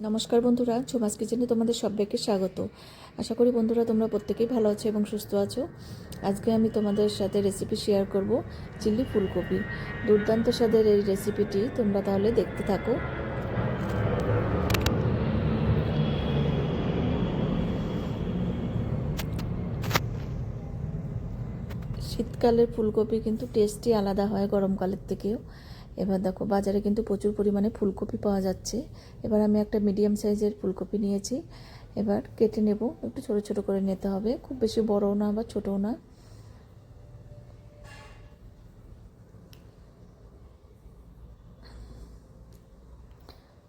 নমস্কার বন্ধুরা, ঝুমাস কিচেনে তোমাদের সবাইকে স্বাগত। আশা করি বন্ধুরা তোমরা প্রত্যেকেই ভালো আছো এবং সুস্থ আছো। আজকে আমি তোমাদের সাথে রেসিপি শেয়ার করব চিলি ফুলকপি। দুর্দান্ত স্বাদের এই রেসিপিটি তোমরা তাহলে দেখতে থাকো। শীতকালের ফুলকপি কিন্তু টেস্টই আলাদা হয় গরমকালের থেকেও। এবার দেখো, বাজারে কিন্তু প্রচুর পরিমাণে ফুলকপি পাওয়া যাচ্ছে। এবার আমি একটা মিডিয়াম সাইজের ফুলকপি নিয়েছি। এবার কেটে নেব, একটু ছোট ছোট করে নিতে হবে, খুব বেশি বড়ও না বা ছোটও না।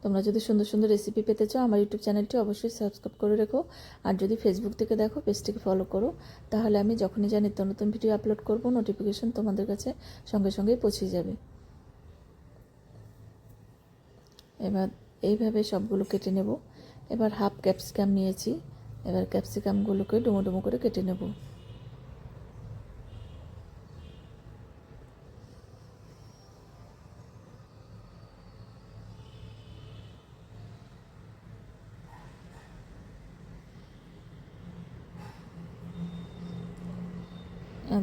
তোমরা যদি সুন্দর সুন্দর রেসিপি পেতে চাও আমার ইউটিউব চ্যানেলটি অবশ্যই সাবস্ক্রাইব করে রেখো। আর যদি ফেসবুক থেকে দেখো, পেজটিকে ফলো করো, তাহলে আমি যখনই যা নিত্য নতুন ভিডিও আপলোড করব নোটিফিকেশন তোমাদের কাছে সঙ্গে সঙ্গেই পৌঁছে যাবে। এবার এইভাবে সবগুলো কেটে নেব। এবার হাফ ক্যাপসিকাম নিয়েছি। এবার ক্যাপসিকামগুলোকে ডুমো ডুমো করে কেটে নেব।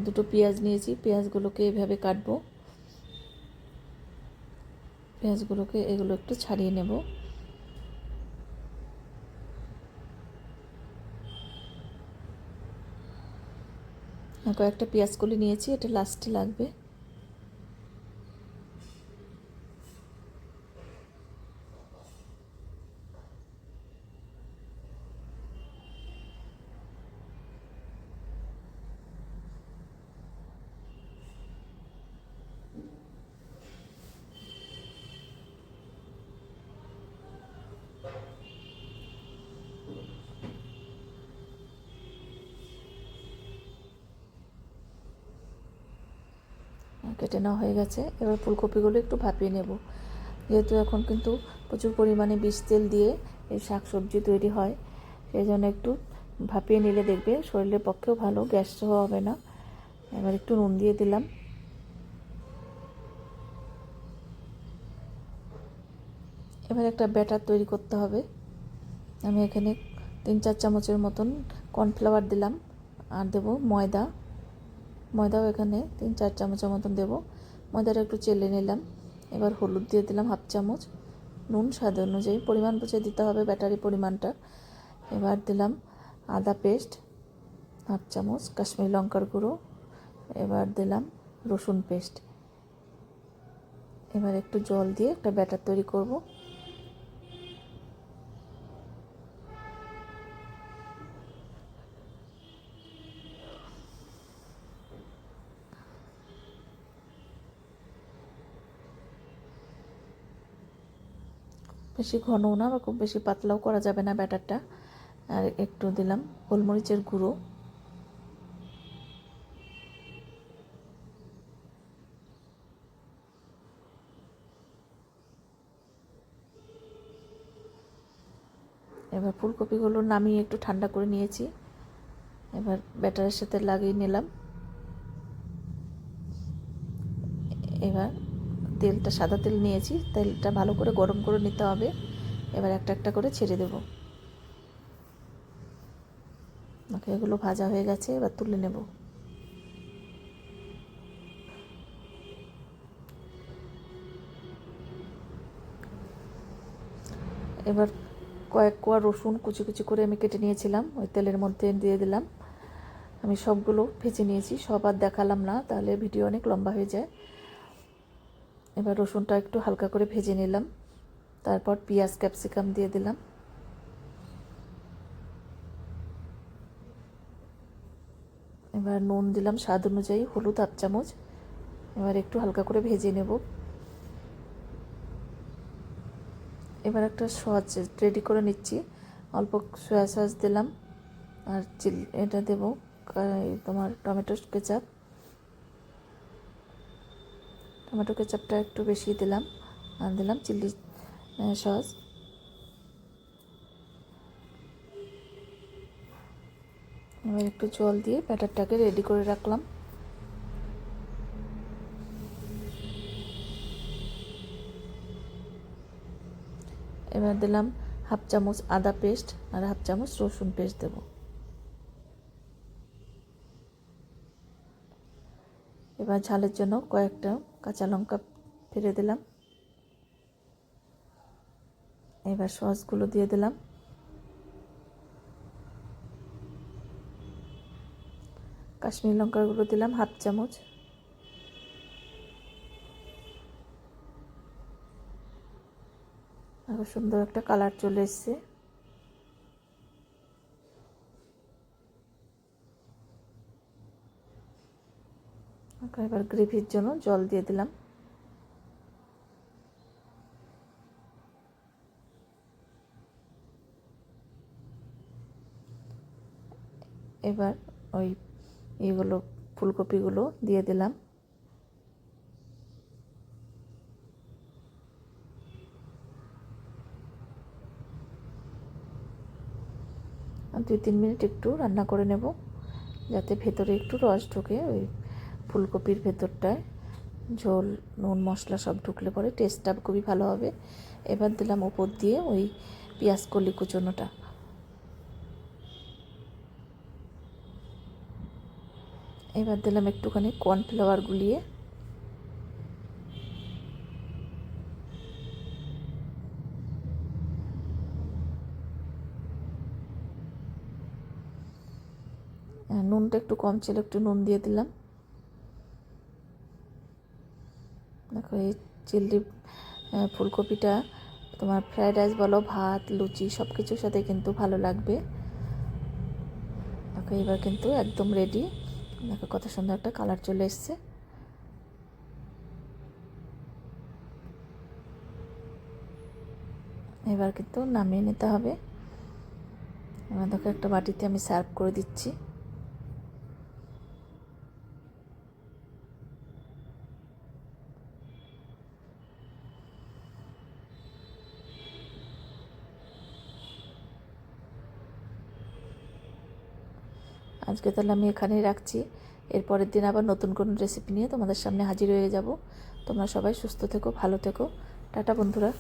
দুটো পেঁয়াজ নিয়েছি, পেঁয়াজগুলোকে এভাবে কাটবো। পেঁয়াজগুলোকে এগুলো একটু ছাড়িয়ে নেব। কয়েকটা পেঁয়াজ কলি নিয়েছি, এটা লাস্টে লাগবে। কেটে নেওয়া হয়ে গেছে। এবার ফুলকপিগুলো একটু ভাপিয়ে নেব। যেহেতু এখন কিন্তু প্রচুর পরিমাণে বীজ তেল দিয়ে এই শাক সবজি তৈরি হয়, সেই জন্য একটু ভাপিয়ে নিলে দেখবে শরীরের পক্ষেও ভালো, গ্যাস হবে না। এবার একটু নুন দিয়ে দিলাম। এবার একটা ব্যাটার তৈরি করতে হবে। আমি এখানে 3-4 চামচের মতন কর্নফ্লাওয়ার দিলাম, আর দেবো ময়দাও এখানে 3-4 চামচের মতন দেবো। ময়দাটা একটু চেলে নিলাম। এবার হলুদ দিয়ে দিলাম হাফ চামচ, নুন স্বাদ অনুযায়ী, পরিমাণ বুঝে দিতে হবে ব্যাটারি পরিমাণটা। এবার দিলাম আদা পেস্ট হাফ চামচ, কাশ্মীরি লঙ্কার গুঁড়ো, এবার দিলাম রসুন পেস্ট। এবার একটু জল দিয়ে একটা ব্যাটার তৈরি করব। বেশি ঘনও না বা খুব বেশি পাতলাও করা যাবে না ব্যাটারটা। আর একটু দিলাম গোলমরিচের গুঁড়ো। এবার ফুলকপিগুলো নামিয়ে একটু ঠান্ডা করে নিয়েছি। এবার ব্যাটারের সাথে লাগিয়ে নিলাম। এবার তেলটা, সাদা তেল নিয়েছি, তেলটা ভালো করে গরম করে নিতে হবে। এবার একটা একটা করে ছেড়ে দেব। এগুলো ভাজা হয়ে গেছে, এবার তুলে নেব। এবার কয়েক কোয়া রসুন কুচি কুচি করে আমি কেটে নিয়েছিলাম, ওই তেলের মধ্যে দিয়ে দিলাম। আমি সবগুলো ভেজে নিয়েছি, সব আর দেখালাম না, তাহলে ভিডিও অনেক লম্বা হয়ে যায়। এবার রসুনটা একটু হালকা করে ভেজে নিলাম। তারপর পেঁয়াজ ক্যাপসিকাম দিয়ে দিলাম। এবার নুন দিলাম স্বাদ অনুযায়ী, হলুদ হাফ চামচ। এবার একটু হালকা করে ভেজে নেব। এবার একটা সস রেডি করে নিচ্ছি। অল্প সয়া সস দিলাম, আর এটা দেবো তোমার টমেটো কেচাপটা একটু বেশি দিলাম, আর দিলাম চিলি সস। এবার একটু জল দিয়ে ব্যাটারটাকে রেডি করে রাখলাম। এবার দিলাম হাফ চামচ আদা পেস্ট আর হাফ চামচ রসুন পেস্ট দেব। এবার ঝালের জন্য কয়েকটা কাঁচা লঙ্কা ফেলে দিলাম। এবার সসগুলো দিয়ে দিলাম। কাশ্মীরি লঙ্কার গুঁড়ো দিলাম হাফ চামচ। আরও সুন্দর একটা কালার চলে এসছে। এবার গ্রেভির জন্য জল দিয়ে দিলাম। এবার ওই এইগুলো ফুলকপিগুলো দিয়ে দিলাম। আর 2-3 মিনিট একটু রান্না করে নেব, যাতে ভেতরে একটু রস ঢোকে। ওই ফুলকপির ভেতরটায় ঝোল নুন মশলা সব ঢুকলে পরে টেস্টটা খুবই ভালো হবে। এবার দিলাম ওপর দিয়ে ওই পেঁয়াজ কলি কুচোনোটা। এবার দিলাম একটুখানি কর্নফ্লাওয়ার গুলিয়ে। নুনটা একটু কম ছিল, একটু নুন দিয়ে দিলাম। দেখো এই চিলি ফুলকপিটা তোমার ফ্রায়েড রাইস বলো, ভাত, লুচি সব কিছুর সাথে কিন্তু ভালো লাগবে। দেখো এবার কিন্তু একদম রেডি। দেখো কত সুন্দর একটা কালার চলে এসছে। এবার কিন্তু নামিয়ে নিতে হবে। এবার দেখো একটা বাটিতে আমি সার্ভ করে দিচ্ছি। আজকে তাহলে আমি এখানেই রাখছি। এরপরের দিন আবার নতুন কোনো রেসিপি নিয়ে তোমাদের সামনে হাজির হয়ে যাব। তোমরা সবাই সুস্থ থেকো, ভালো থেকো। টাটা বন্ধুরা।